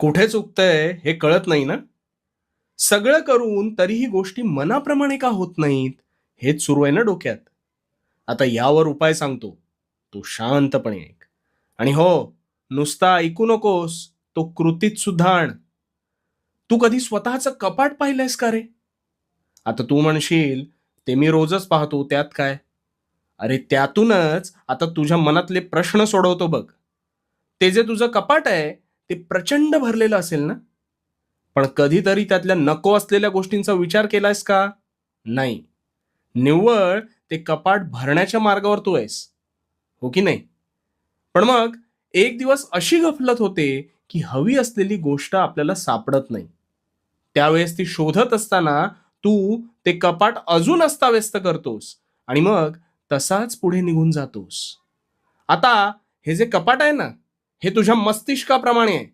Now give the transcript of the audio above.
कुठे चुकतंय हे कळत नाही ना? सगळं करून तरीही गोष्टी मनाप्रमाणे का होत नाहीत? हेच सुरू आहे ना डोक्यात. आता यावर उपाय सांगतो. तू शांतपणे ऐक. आणि हो, नुसता ऐकू नकोस, तो कृतीत सुद्धा आण. तू कधी स्वतःचं कपाट पाहिलंयस का रे? आता तू म्हणशील, ते मी रोजच पाहतो, त्यात काय? अरे त्यातूनच आता तुझ्या मनातले प्रश्न सोडवतो बघ. ते जे तुझं कपाट आहे, ते प्रचंड भरलेलं असेल ना? पण कधीतरी त्यातल्या नको असलेल्या गोष्टींचा विचार केलायस का? नाही. निव्वळ ते कपाट भरण्याच्या मार्गावर तू आहेस. हो की नाही? पण मग एक दिवस अशी गफलत होते, की हवी असलेली गोष्ट आपल्याला सापडत नाही. त्यावेळेस ती शोधत असताना तू ते कपाट अजून अस्ताव्यस्त करतोस आणि मग तसाच पुढे निघून जातोस. आता हे जे कपाट आहे ना, हे तुझ्या मस्तिष्काप्रमाणे आहे.